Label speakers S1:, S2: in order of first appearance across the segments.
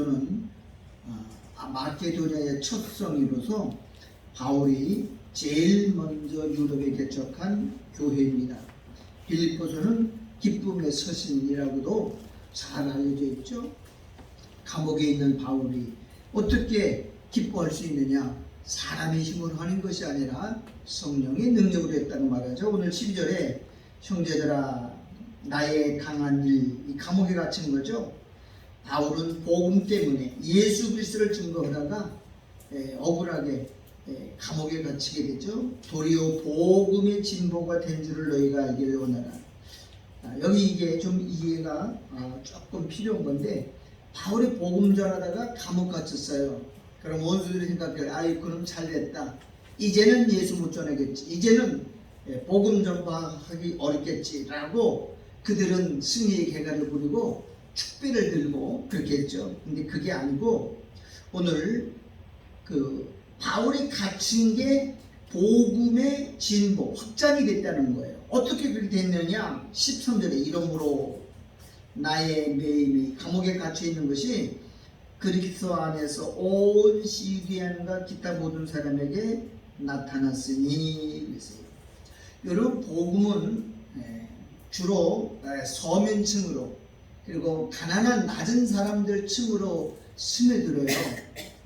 S1: 빌립보서는 마케도니아의 첫 성이로서 바울이 제일 먼저 유럽에 개척한 교회입니다. 빌립보서는 기쁨의 서신이라고도 잘 알려져 있죠. 감옥에 있는 바울이 어떻게 기뻐할 수 있느냐? 사람의 힘으로 하는 것이 아니라 성령의 능력으로 했다고 말하죠. 오늘 12절에 형제들아 나의 당한 일, 이 감옥에 갇힌 거죠. 바울은 복음 때문에 예수 그리스도를 증거하다가 억울하게 감옥에 갇히게 되죠. 도리어 복음의 진보가 된 줄을 너희가 알기를 원하라. 여기 이게 좀 이해가 조금 필요한 건데, 바울이 복음 전하다가 감옥 갇혔어요. 그럼 원수들이 생각해요. 아이 그럼 잘됐다. 이제는 예수 못 전하겠지. 이제는 복음 전파하기 어렵겠지라고 그들은 승리의 개가를 부리고 축배를 들고 그렇게 했죠. 근데 그게 아니고 오늘 바울이 갇힌 게 복음의 진보, 확장이 됐다는 거예요. 어떻게 그렇게 됐느냐? 13절에 이러므로 나의 매임이 감옥에 갇혀 있는 것이 그리스도 안에서 온 시리안과 기타 모든 사람에게 나타났으니 그랬어요. 여러분 복음은 주로 서민층으로 그리고 가난한 낮은 사람들 층으로 스며들어요.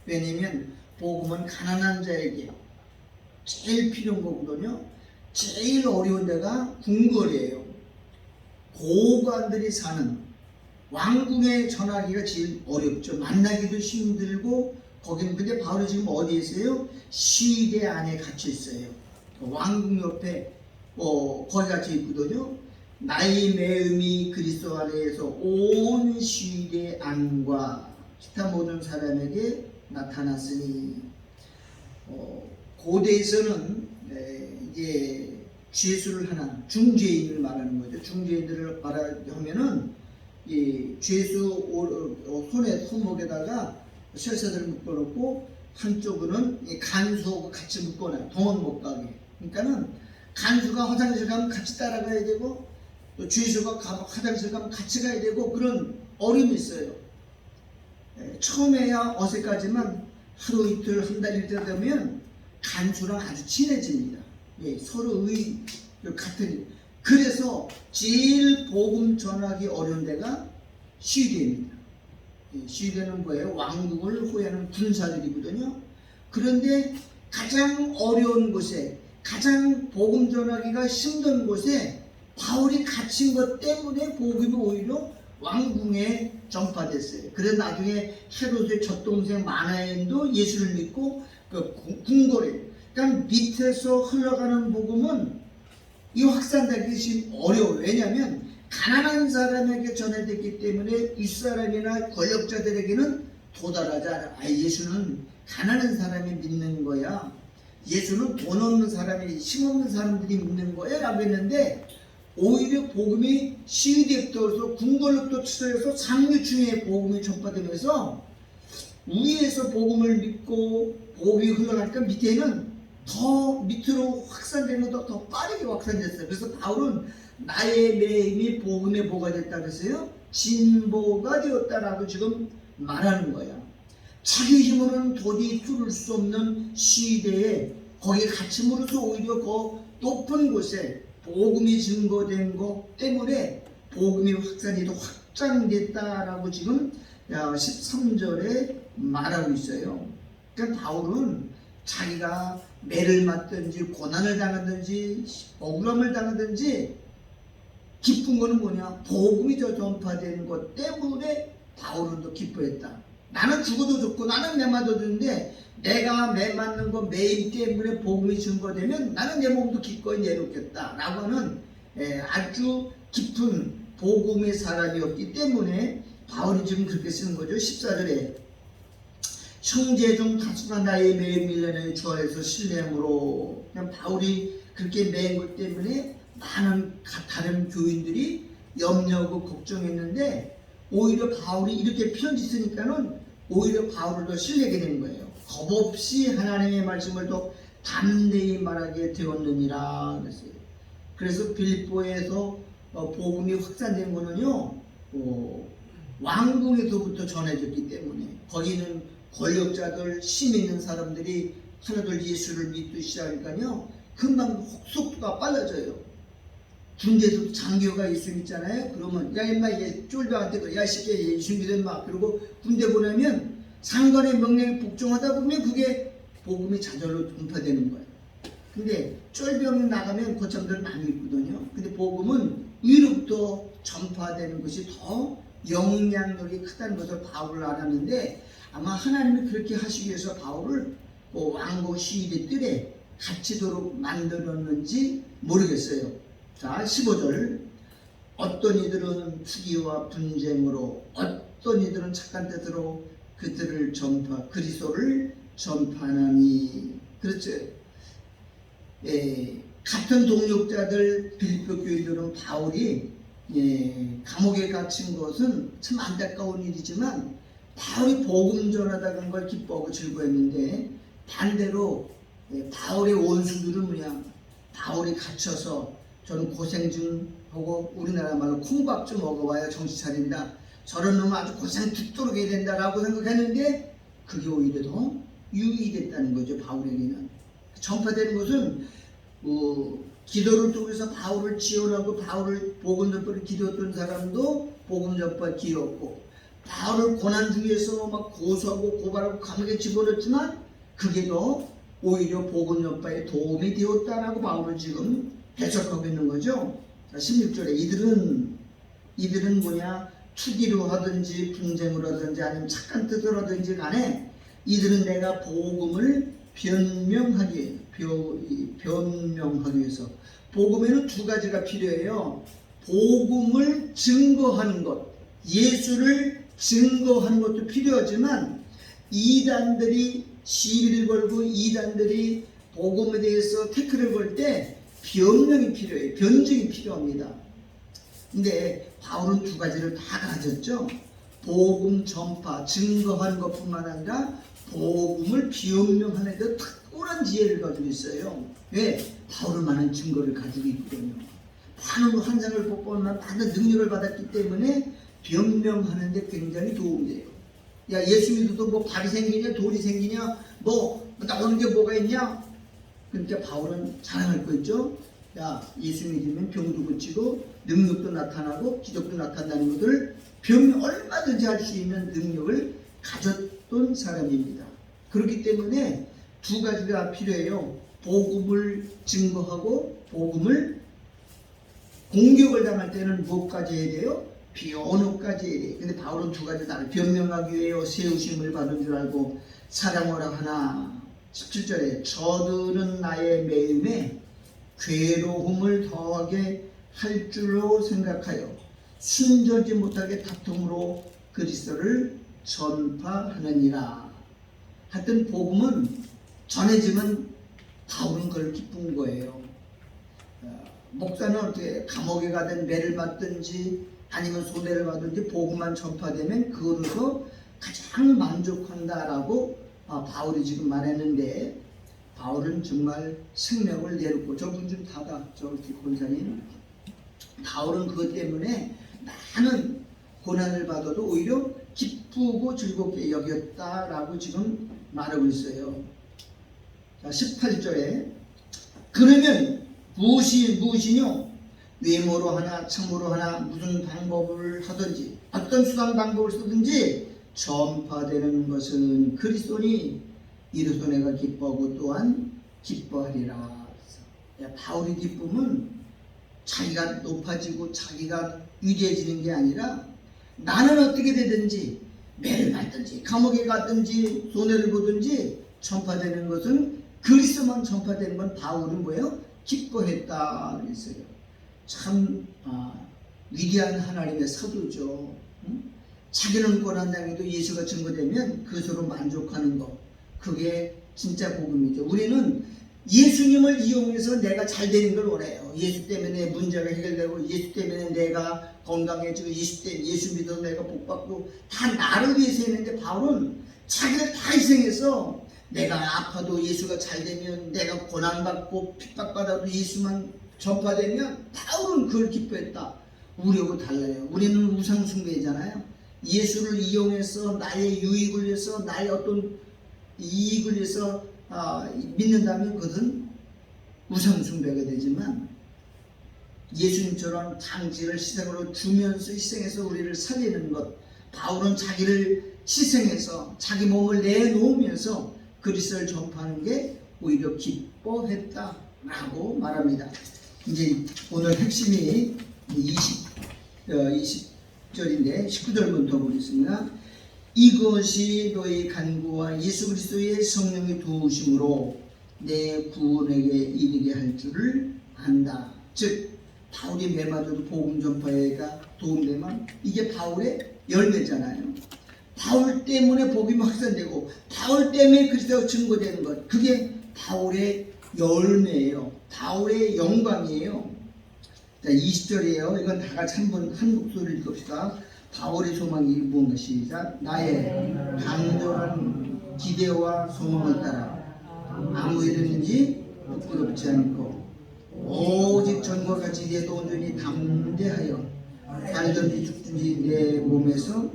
S1: 왜냐면 복음은 가난한 자에게 제일 필요한 거거든요. 제일 어려운 데가 궁궐이에요. 고관들이 사는 왕궁에 전하기가 제일 어렵죠. 만나기도 힘들고 거기는. 근데 바울이 지금 어디에 있어요? 시대 안에 갇혀 있어요. 왕궁 옆에 거기 갇혀 있거든요. 나의 매음이 그리스도 안에서 온 시대 안과 기타 모든 사람에게 나타났으니, 고대에서는 이게 죄수를 하나 중죄인을 말하는 거죠. 중죄인들을 말하면은 이 죄수 손에 손목에다가 쇠사슬을 묶어놓고 한쪽으로는 이 간수하고 같이 묶어놔요. 동원 못 가게. 그러니까는 간수가 화장실 가면 같이 따라가야 되고 또 죄수가 화장실 가면 같이 가야 되고 그런 어려움이 있어요. 처음에야 어색하지만 하루 이틀 한 달 이틀 되면 간수랑 아주 친해집니다. 서로의 같은. 그래서 제일 복음 전하기 어려운 데가 시대입니다. 시대는 뭐예요? 왕국을 호위하는 군사들이거든요. 그런데 가장 어려운 곳에, 가장 복음 전하기가 힘든 곳에 바울이 갇힌 것 때문에 복음이 오히려 왕궁에 전파됐어요. 그래서 나중에 헤롯의 젖동생 마나엔도 예수를 믿고 궁궐에, 그러니까 밑에서 흘러가는 복음은 이 확산되기 어려워요. 왜냐하면 가난한 사람에게 전해졌기 때문에 윗사람이나 권력자들에게는 도달하지 않아. 예수는 가난한 사람이 믿는 거야. 예수는 돈 없는 사람이, 힘없는 사람들이 믿는 거야 라고 했는데, 오히려 복음이 시대부터 궁궐로부터 치러져서 상류층에 복음이 전파되면서 위에서 복음을 믿고 복음이 흘러가니까 밑에는 더 밑으로 확산되는 것도 더 빠르게 확산됐어요. 그래서 바울은 나의 매임이 복음에 뭐가 됐다 그랬어요? 진보가 되었다라고 지금 말하는 거야. 자기 힘으로는 도저히 뚫을 수 없는 시대에 거기에 갇힘으로써 오히려 그 높은 곳에 복음이 증거된 것 때문에 복음이 확장됐다라고 지금 13절에 말하고 있어요. 그러니까 바울은 자기가 매를 맞든지 고난을 당하든지 억울함을 당하든지 기쁜 거는 뭐냐? 복음이 전파되는 것 때문에 바울은 더 기뻐했다. 나는 죽어도 좋고 나는 매 맞아도 좋은데 내가 매 맞는 거 매임 때문에 복음이 증거되면 나는 내 몸도 기꺼이 내놓겠다 라고 하는 아주 깊은 복음의 사람이었기 때문에 바울이 지금 그렇게 쓰는 거죠. 14절에 형제 중 다수가 나의 매임 밀련에 주하에서 신뢰함으로, 그냥 바울이 그렇게 매인 것 때문에 많은 다른 교인들이 염려하고 걱정했는데 오히려 바울이 이렇게 편지 쓰니까는 오히려 바울을 더 신뢰하게 되는 거예요. 겁없이 하나님의 말씀을 더 담대히 말하게 되었느니라 그랬어요. 그래서 빌립보에서 복음이 확산된 거는요, 왕궁에서부터 전해졌기 때문에 거기는 권력자들, 힘 있는 사람들이 하나둘 예수를 믿기 시작하니까요 금방 속도가 빨라져요. 군대도 장교가 있잖아요. 그러면 야 임마 얘 쫄병한테 야 새끼 예수 믿어 마. 그리고 군대 보내면 상관의 명령에 복종하다 보면 그게 복음이 자절로 전파되는 거예요. 근데 쫄병 나가면 거참들 많이 있거든요. 근데 복음은 위로부터 전파되는 것이 더 영향력이 크다는 것을 바울을 알았는데 아마 하나님이 그렇게 하시기 위해서 바울을 왕국 시위대 뜰에 갇히도록 만들었는지 모르겠어요. 자, 15절. 어떤 이들은 투기와 분쟁으로, 어떤 이들은 착한 뜻으로 그들을 그리스도를 전파하나니. 그렇죠. 같은 동력자들 빌립보 교인들은 바울이 감옥에 갇힌 것은 참 안타까운 일이지만 바울이 복음 전하다는 걸 기뻐하고 즐거워했는데 반대로 바울의 원수들은 뭐냐, 바울이 갇혀서 저는 고생 좀 하고 우리나라 말로 콩밥 좀 먹어봐야 정신 차린다, 저런 놈은 아주 고생 죽도록 해야 된다라고 생각했는데 그게 오히려 더 유익이 됐다는 거죠. 바울에게는 전파되는 것은 기도를 통해서 바울을 지원하고 바울을 복음 전파를 기도했던 사람도 복음 전파 기였고, 바울을 고난 중에서 막 고소하고 고발하고 감옥에 집어넣었지만 그게 더 오히려 복음 전파에 도움이 되었다라고 바울은 지금 해석하고 있는 거죠. 16절에 이들은 뭐냐, 투기로 하든지 분쟁으로 하든지 아니면 착한 뜻으로 하든지 간에 이들은 내가 복음을 변명하기 위해서, 복음에는 두 가지가 필요해요. 복음을 증거하는 것, 예수를 증거하는 것도 필요하지만 이단들이 시비를 걸고 이단들이 복음에 대해서 태클을 걸 때 변명이 필요해요. 변증이 필요합니다. 근데 바울은 두 가지를 다 가졌죠. 복음 전파, 증거하는 것뿐만 아니라 복음을 변명하는 데 탁월한 지혜를 가지고 있어요. 왜? 바울은 많은 증거를 가지고 있거든요. 많은 환상을 보고만 많은 능력을 받았기 때문에 변명하는 데 굉장히 도움이 돼요. 야, 예수 믿어도 뭐 발이 생기냐 돌이 생기냐 뭐 나오는 게 뭐가 있냐? 그러니까 바울은 자랑할 거 있죠. 야, 예수 믿으면 병도 고치고 능력도 나타나고 기적도 나타나는 것을 변명 얼마든지 할 수 있는 능력을 가졌던 사람입니다. 그렇기 때문에 두 가지가 필요해요. 복음을 증거하고 복음을 공격을 당할 때는 무엇까지 해야 돼요? 변호까지 해야 돼요. 근데 바울은 두 가지 다 변명하기 위해 세우심을 받은 줄 알고 사랑하라 하나. 17절에 저들은 나의 매임에 괴로움을 더하게 할 줄로 생각하여 순전지 못하게 다툼으로 그리스도를 전파하느니라. 하여튼 복음은 전해지면 바울은 그걸 기쁜 거예요. 목사는 어떻게 감옥에 가든 매를 맞든지 아니면 손해를 받든지 복음만 전파되면 그것으로 가장 만족한다라고 바울이 지금 말했는데, 바울은 정말 생명을 내놓고, 저분 좀 닫아, 저기 권사님. 바울은 그것 때문에 많은 고난을 받아도 오히려 기쁘고 즐겁게 여겼다라고 지금 말하고 있어요. 자, 18절에 그러면 무엇이뇨? 외모로 하나 참으로 하나 무슨 방법을 하든지 어떤 수단 방법을 쓰든지 전파되는 것은 그리스도니 이로써 내가 기뻐하고 또한 기뻐하리라. 바울의 기쁨은 자기가 높아지고 자기가 위대해지는 게 아니라 나는 어떻게 되든지 매를 맞든지 감옥에 가든지 손해를 보든지 전파되는 것은 그리스도만 전파되는 건 바울은 뭐예요? 기뻐했다 그랬어요. 참 위대한 하나님의 사도죠. 자기는 고난당해도 예수가 증거되면 그것으로 만족하는 것, 그게 진짜 복음이죠. 우리는 예수님을 이용해서 내가 잘 되는 걸 원해요. 예수 때문에 문제가 해결되고 예수 때문에 내가 건강해지고 예수 때문에 예수 믿어서 내가 복받고 다 나를 위해서 했는데, 바울은 자기를 다 희생해서 내가 아파도 예수가 잘 되면, 내가 고난받고 핍박받아도 예수만 전파되면 바울은 그걸 기뻐했다. 우리하고 달라요. 우리는 우상숭배잖아요. 예수를 이용해서 나의 유익을 위해서 나의 어떤 이익을 위해서 믿는다면 그것은 우상숭배가 되지만 예수님처럼 당신을 희생으로 주면서 희생해서 우리를 살리는 것, 바울은 자기를 희생해서 자기 몸을 내놓으면서 그리스도를 전파하는 게 오히려 기뻐했다라고 말합니다. 이제 오늘 핵심이 20절인데 19절부터 보겠습니다. 이것이 너희 간구와 예수 그리스도의 성령의 도우심으로 내 구원에게 이르게 할 줄을 안다. 즉 바울이 매마저도 복음 전파에가 도움되면 이게 바울의 열매잖아요. 바울 때문에 복음이 확산되고 바울 때문에 그리스도가 증거되는 것, 그게 바울의 열매예요. 바울의 영광이에요. 자, 20절이에요. 이건 다 같이 한 목소리를 읽읍시다. 바울의 소망이 무언가 시작. 나의 간절한 기대와 소망을 따라 아무 일이든지 부끄럽지 않고 오직 전과 같이 내도 온전히 담대하여 살든지 죽든지 내 몸에서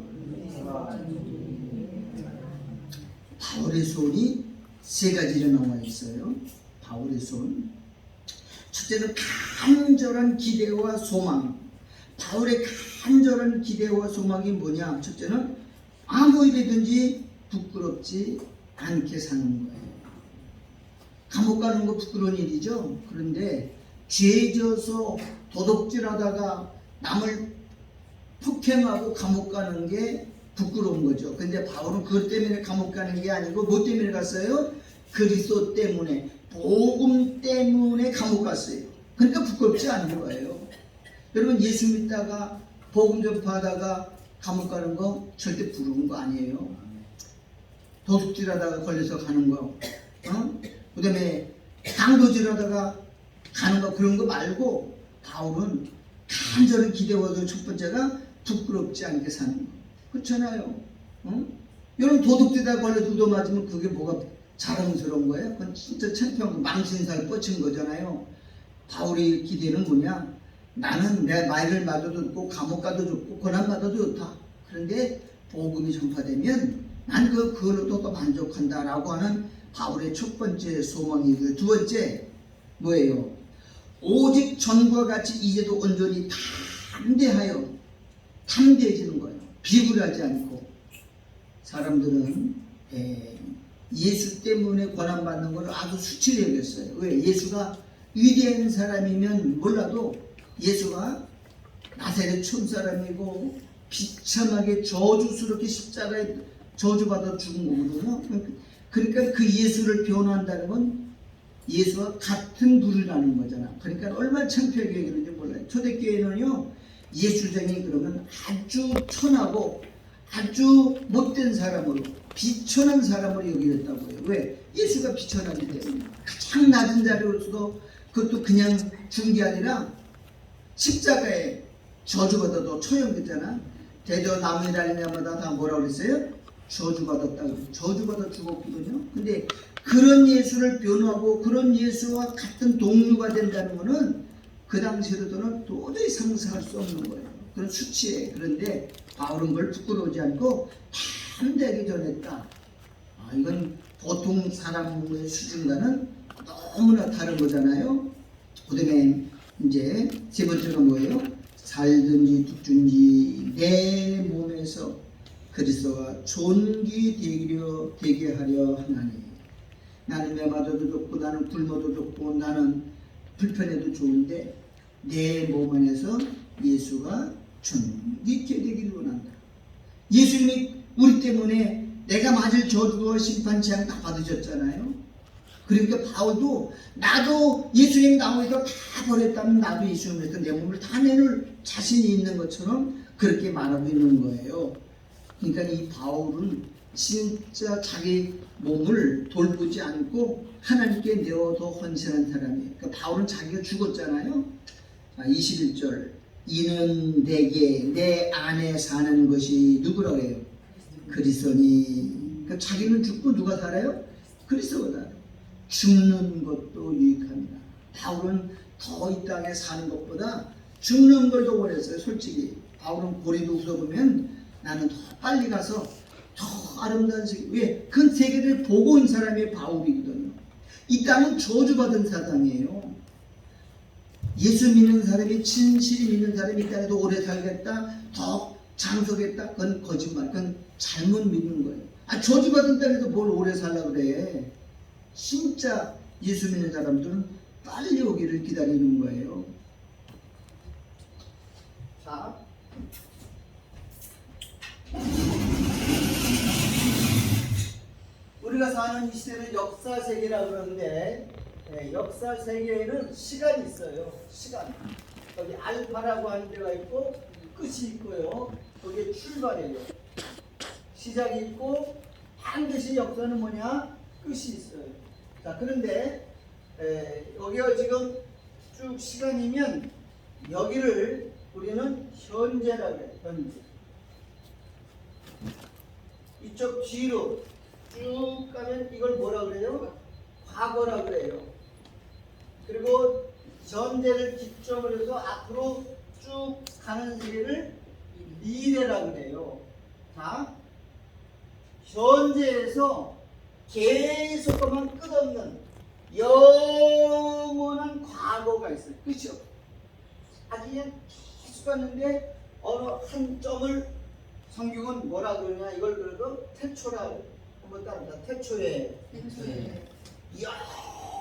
S1: 바울의 소원이 세 가지로 나와 있어요. 바울의 소원. 첫째는 간절한 기대와 소망. 바울의 간절한 기대와 소망이 뭐냐? 첫째는 아무 일이든지 부끄럽지 않게 사는 거예요. 감옥 가는 거 부끄러운 일이죠. 그런데 죄 져서 도둑질하다가 남을 폭행하고 감옥 가는 게 부끄러운 거죠. 근데 바울은 그것 때문에 감옥 가는 게 아니고 뭐 때문에 갔어요? 그리스도 때문에, 복음 때문에 감옥 갔어요. 그러니까 부끄럽지 않은 거예요. 여러분 예수 믿다가 복음 전파하다가 감옥 가는 거 절대 부러운 거 아니에요. 도둑질하다가 걸려서 가는 거, 그 다음에 강도질하다가 가는 거, 그런 거 말고 바울은 간절한 기대와 첫 번째가 부끄럽지 않게 사는 거. 그렇잖아요. 여러분 도둑질하다 걸려 두도 맞으면 그게 뭐가 자랑스러운 거예요? 그건 진짜 창피한 거, 망신살 뻗친 거잖아요. 바울의 기대는 뭐냐? 나는 내 나이를 맞아도 좋고 감옥 가도 좋고 고난 받아도 좋다. 그런데 복음이 전파되면 난 그걸로도 더 만족한다라고 하는 바울의 첫 번째 소망이고요. 두 번째 뭐예요? 오직 전과 같이 이제도 온전히 담대해지는 거예요. 비굴하지 않고. 사람들은 예수 때문에 고난받는 걸 아주 수치를 여겼어요. 왜? 예수가 위대한 사람이면 몰라도 예수가 나사렛 촌 사람이고 비참하게 저주스럽게 십자가에 저주받아 죽은 거거든요. 그러니까 그 예수를 변호한다는 건 예수와 같은 부류라는 거잖아. 그러니까 얼마나 창피하게 여기는지 몰라요. 초대교회는요, 예수쟁이 그러면 아주 천하고 아주 못된 사람으로, 비천한 사람으로 여기랬다고 해요. 왜? 예수가 비천하기 때문에. 가장 낮은 자리로서도 그것도 그냥 죽은 게 아니라 십자가에 저주받아도 처형됐잖아. 대저 나무에 달린 자마다 다 뭐라고 그랬어요? 저주받았다고. 저주받아 죽었거든요. 근데 그런 예수를 변호하고 그런 예수와 같은 동료가 된다는 것은 그 당시로도는 도저히 상상할 수 없는 거예요. 그런 수치에. 그런데 바울은 그걸 부끄러우지 않고 담대하게 전했다. 이건 보통 사람의 수준과는 너무나 다른 거잖아요. 그 다음에 이제 세 번째가 뭐예요? 살든지 죽든지 내 몸에서 그리스도가 존귀되게 하려 하나니. 나는 매맞아도 좋고 나는 굶어도 좋고 나는 불편해도 좋은데 내 몸 안에서 예수가 존귀케 되기를 원한다. 예수님이 우리 때문에 내가 맞을 저주와 심판 재앙 다 받으셨잖아요. 그러니까 바울도 나도 예수님 나오니까 다 버렸다면 나도 예수님에서 내 몸을 다 내놓을 자신이 있는 것처럼 그렇게 말하고 있는 거예요. 그러니까 이 바울은 진짜 자기 몸을 돌보지 않고 하나님께 내어도 헌신한 사람이에요. 그러니까 바울은 자기가 죽었잖아요. 21절 이는 내게 내 안에 사는 것이 누구라고 해요? 그리스도니. 그러니까 자기는 죽고 누가 살아요? 그리스도가 살아요. 죽는 것도 유익합니다. 바울은 더 이 땅에 사는 것보다 죽는 걸 더 원했어요. 솔직히 바울은 고린도후서 보면 나는 더 빨리 가서 더 아름다운 세계. 왜? 그 세계를 보고 온 사람이 바울이거든요. 이 땅은 저주받은 사상이에요. 예수 믿는 사람이, 진실이 믿는 사람이 이 땅에도 오래 살겠다, 더 장수겠다, 그건 거짓말. 그건 잘못 믿는 거예요. 저주받은 땅에도 뭘 오래 살라 그래. 진짜 예수 믿는 사람들은 빨리 오기를 기다리는 거예요. 자, 우리가 사는 이 시대는 역사 세계라고 그러는데, 역사 세계에는 시간이 있어요. 시간. 여기 알파라고 하는 데가 있고 끝이 있고요. 거기에 출발이에요. 시작이 있고 반드시 역사는 뭐냐? 끝이 있어요. 자, 그런데 여기가 지금 쭉 시간이면 여기를 우리는 현재라고 해요. 현재. 이쪽 뒤로 쭉 가면 이걸 뭐라 그래요? 과거라 그래요. 그리고 현재를 기점으로 해서 앞으로 쭉 가는 세계를 미래라 그래요. 자, 현재에서 계속만 끝없는 영원한 과거가 있어요. 그렇죠? 아주 그냥 계속 갔는데 어느 한 점을 성경은 뭐라 그러냐? 이걸 그래도 태초라고. 한번 따라합니다. 태초에.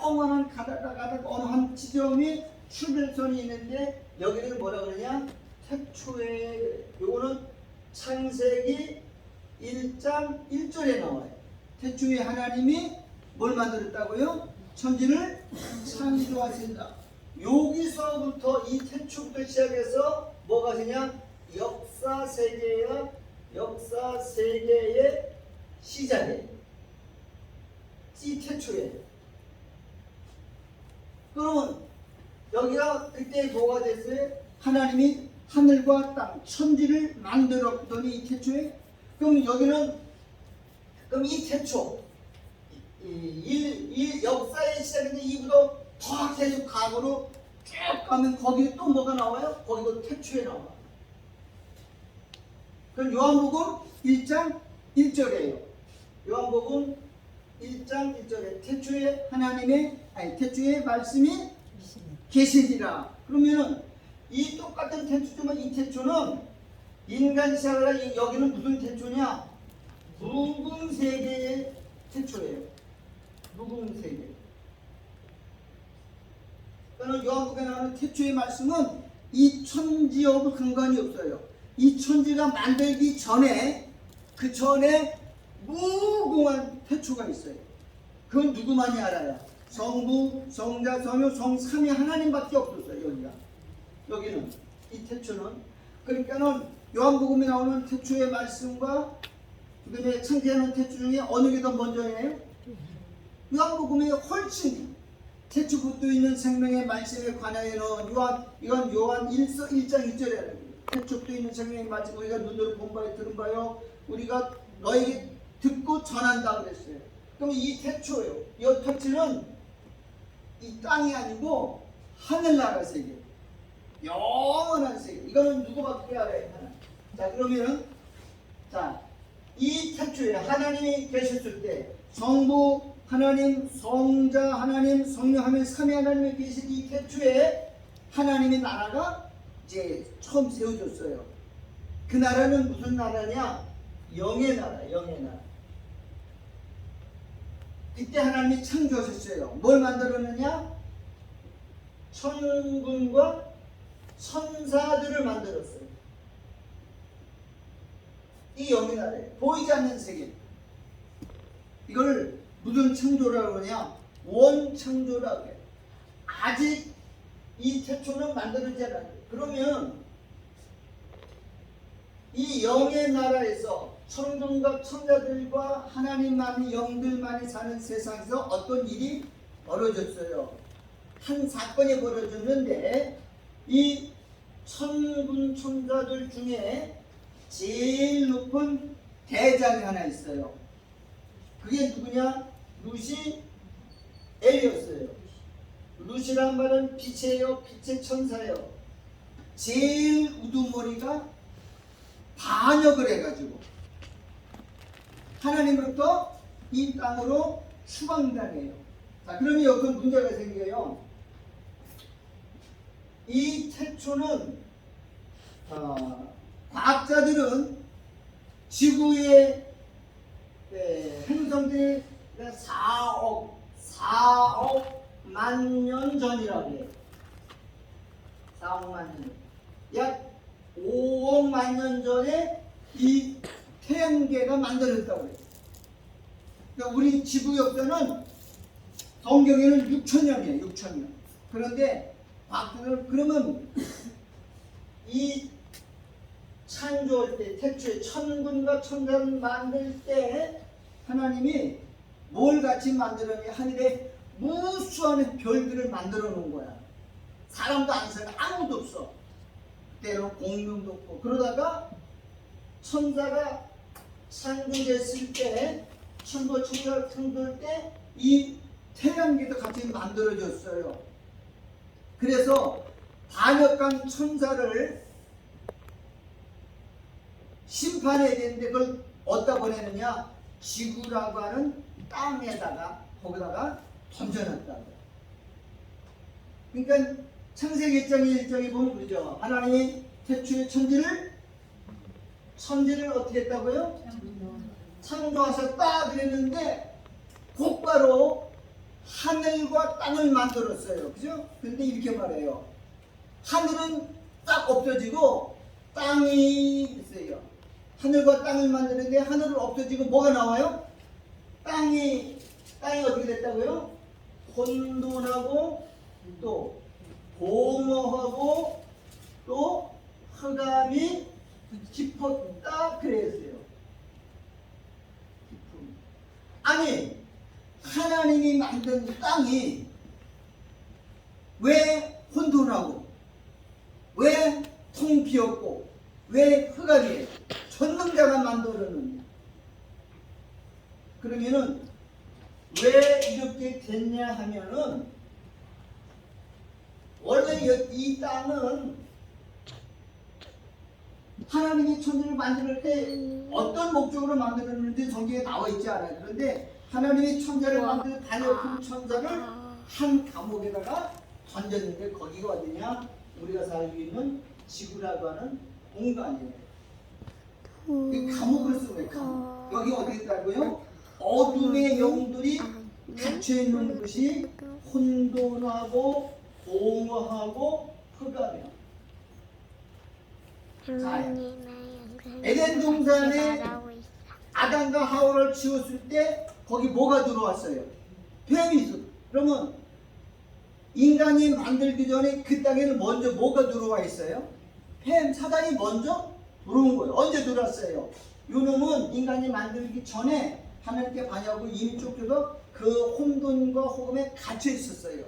S1: 영원한 가다가 어느 한 지점이 출발선이 있는데 여기는 뭐라 그러냐? 태초에. 요거는 창세기 1장 1절에 나와요. 태초에 하나님이 뭘 만들었다고요? 천지를 창조하신다. 여기서부터 이 태초부터 시작해서 뭐가 되냐? 역사 세계야. 역사 세계의 시작이에요. 이 태초에. 그러면 여기가 그때 뭐가 됐어요? 하나님이 하늘과 땅, 천지를 만들었더니 이 태초에. 그럼 여기는 그럼 이 태초, 이 역사의 시작인데 이보다 더 계속 과거로 쭉 가면 거기에 또 뭐가 나와요? 거기도 태초에 나와요. 그럼 요한복음 1장 1절이에요. 요한복음 1장 1절에 태초에 태초에 말씀이 계시니라. 그러면은 이 똑같은 태초지만 이 태초는 인간 시작을 여기는 무슨 태초냐? 묵은 세계의 태초예요. 묵은 세계. 그러니까 요한복음에 나오는 태초의 말씀은 이 천지하고 근간이 없어요. 이 천지가 만들기 전에 그 전에 무궁한 태초가 있어요. 그건 누구만이 알아요? 성부, 성자, 성령, 성삼위 하나님밖에 없었어요. 여기는 이 태초는. 그러니까는 요한복음에 나오는 태초의 말씀과 그다음에 창세하는 태초 중에 어느 게 더 먼저예요? 요한복음에 훨씬 태초부터 있는 생명의 말씀에 관하여는 이건 요한 1장 1절에 태초부터 있는 생명의 말씀 우리가 눈으로 본 바요 들은 바요 우리가 너에게 듣고 전한다 그랬어요. 그럼 이 태초예요. 이 태초는 이 땅이 아니고 하늘나라 세계, 영원한 세계. 이거는 누구밖에 알아요? 하나. 자, 그러면은 이 태초에 하나님이 계셨을 때 성부 하나님, 성자 하나님, 성령 하나님, 삼위 하나님이 계신 이 태초에 하나님의 나라가 이제 처음 세워졌어요. 그 나라는 무슨 나라냐? 영의 나라, 영의 나라. 그때 하나님이 창조하셨어요. 뭘 만들었느냐? 천군과 천사들을 만들었어요. 이 영의 나라에 보이지 않는 세계. 이걸 무슨 창조라고 하냐? 원창조라고 해요. 아직 이 태초는 만들어지지 않았어요. 그러면 이 영의 나라에서 천군과 천사들과 하나님만이 영들만이 사는 세상에서 어떤 일이 벌어졌어요. 한 사건이 벌어졌는데 이 천군 천사들 중에 제일 높은 대장이 하나 있어요. 그게 누구냐? 루시엘이었어요. 루시란 말은 빛이에요. 빛의 천사예요. 제일 우두머리가 반역을 해가지고 하나님으로부터 이 땅으로 추방당해요. 자, 그러면 여기서 문제가 생겨요. 이 태초는 과학자들은 지구의 행성들이 4억 년 전이라고 해요. 4억 만 년. 약 5억만 년 전에 이 태양계가 만들어졌다고 해요. 그러니까 우리 지구 역사는 성경에는 6천년이에요. 6천년. 그런데 과학자들은 그러면 이 창조할 때, 태초에 천군과 천사를 만들 때 하나님이 뭘 같이 만들었냐? 하늘에 무수한 별들을 만들어 놓은 거야. 사람도 안 살아, 아무도 없어. 때로 공룡도 없고. 그러다가 천사가 창조됐을 때, 천사가 창조할 때 이 태양계도 같이 만들어졌어요. 그래서 반역한 천사를 심판해야 되는데 그걸 어디다 보내느냐? 지구라고 하는 땅에다가 거기다가 던져놨다고. 그러니까 창세기 1장에 보면 그러죠. 하나님이 태초에 천지를 어떻게 했다고요? 창조하셨다 그랬는데 곧바로 하늘과 땅을 만들었어요. 그죠? 근데 이렇게 말해요. 하늘은 딱 없어지고 땅이 있어요. 하늘과 땅을 만드는데 하늘을 없어지고 뭐가 나와요? 땅이 어떻게 됐다고요? 혼돈하고 또 공허하고 또 흑암이 깊었다 그랬어요. 아니 하나님이 만든 땅이 왜 혼돈하고 왜 텅 비었고 왜 흑암이에요? 전능자가 만들었는데. 그러면은 왜 이렇게 됐냐 하면은 원래 이 땅은 하나님이 천지를 만들 때 어떤 목적으로 만들었는지 성경에 나와 있지 않아요. 그런데 하나님이 천지를 만들 반역한 천사를 한 감옥에다가 던졌는데 거기가 어디냐? 우리가 살고 있는 지구라고 하는 공간이에요. 감옥을 쓰고 감옥. 여기 어디 있다고요? 어둠의 영들이 갇혀있는 것이 혼돈하고 공허하고 흑암이야. 자, 에덴 동산에 아담과 하와를 지었을 때 거기 뭐가 들어왔어요? 뱀이 있어. 그러면 인간이 만들기 전에 그 땅에는 먼저 뭐가 들어와 있어요? 뱀, 사단이 먼저 들어온 거예요. 언제 들어왔어요? 요놈은 인간이 만들기 전에 하나님께 반역하고 이미 쫓겨서 그 혼돈과 호금에 갇혀 있었어요.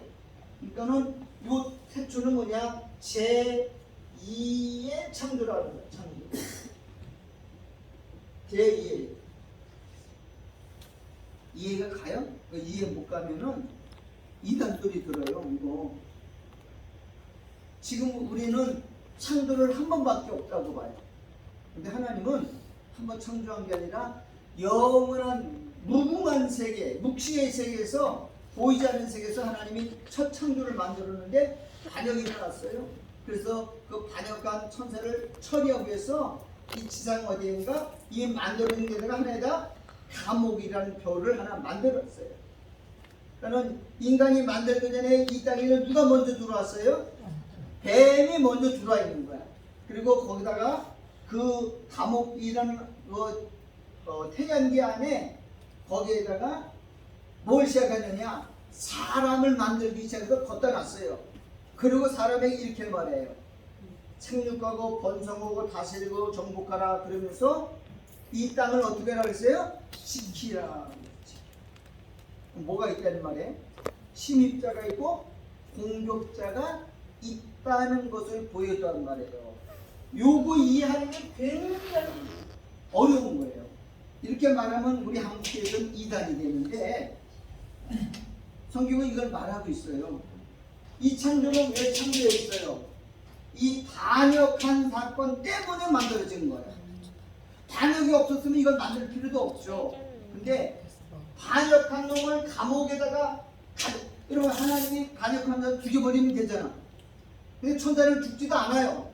S1: 그러니까는 요 태초는 뭐냐? 제2의 창조라는 거예요. 창조. 제2의. 이해가 가요? 이해 못 가면은 이단 소리 들어요. 이거. 지금 우리는 창조를 한 번밖에 없다고 봐요. 근데 하나님은 한 번 창조한 게 아니라 영원한 무궁한 세계, 묵시의 세계에서 보이지 않는 세계에서 하나님이 첫 창조를 만들었는데 반역이 일어났어요. 그래서 그 반역한 천사를 처리하기 위해서 이 지상 어디인가 이 만들어진 데다가 하나에다 감옥이라는 별을 하나 만들었어요. 그러니까 인간이 만들기 전에 이 땅에는 누가 먼저 들어왔어요? 뱀이 먼저 들어와 있는 거야. 그리고 거기다가 그 감옥이라는 태양계 안에 거기에다가 뭘 시작하느냐? 사람을 만들기 시작해서 걷다 놨어요. 그리고 사람에게 이렇게 말해요. 생육하고 번성하고 다스리고 정복하라 그러면서 이 땅을 어떻게 하라 그랬어요? 지키라. 뭐가 있다는 말이에요? 침입자가 있고 공격자가 있다는 것을 보여줬단 말이에요. 요거 이해하는 게 굉장히 어려운 거예요. 이렇게 말하면 우리 한국에서는 이단이 되는데 성경은 이걸 말하고 있어요. 이 창조는 왜 창조했어요? 이 반역한 사건 때문에 만들어진 거예요. 반역이 없었으면 이걸 만들 필요도 없죠. 근데 반역한 놈을 감옥에다가 이러면 하나님이 반역한 놈을 죽여버리면 되잖아. 근데 천사는 죽지도 않아요.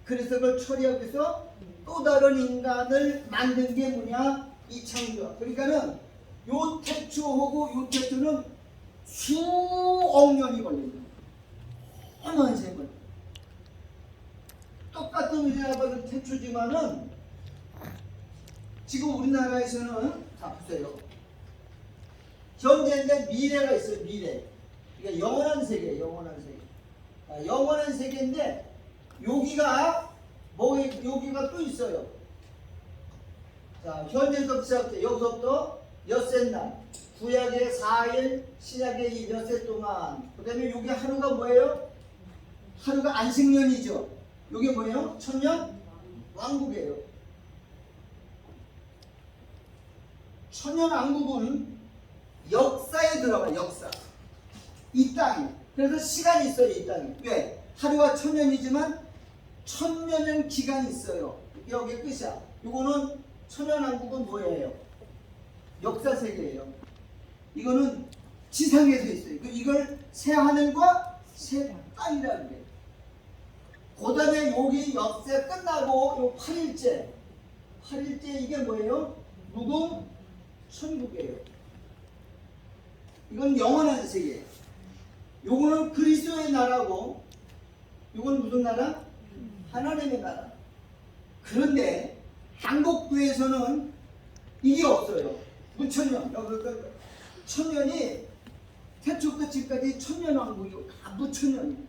S1: 그래서 그걸 처리하기 위해서 또 다른 인간을 만든 게 뭐냐? 이 창조야. 그러니까는 요 태초하고 요 태초는 수억 년이 걸립니다. 어마한 세번. 똑같은 우리나라 태초지만은 지금 우리나라에서는 자 보세요. 현재인데 미래가 있어요. 미래. 그러니까 영원한 세계, 영원한 세계. 아, 영원한 세계인데 여기가 뭐 여기가 또 있어요. 자 현재부터 시작해. 여기서부터 엿새 날, 구약의 4일, 신약의 이 엿새 동안. 그다음에 여기 하루가 뭐예요? 하루가 안식년이죠. 이게 뭐예요? 천년 왕국이에요. 천년 왕국은 역사에 들어가. 역사. 이 땅에. 그래서 시간이 있어요. 이 땅에. 왜? 하루가 천년이지만 천년은 기간이 있어요. 여기 끝이야. 이거는 천년 왕국은 뭐예요? 역사 세계예요. 이거는 지상에서 있어요. 이걸 새 하늘과 새 땅이라는 거예요. 그 다음에 여기 역사 끝나고 요 8일째 이게 뭐예요? 무궁 천국이에요. 이건 영원한 세계예요. 요거는 그리스도의 나라고 요건 무슨 나라? 하나님의 나라. 그런데 한국교회에서는 이게 없어요. 무천년. 천년이 태초부터 지금까지 천년 왕국이고 다 무천년이에요.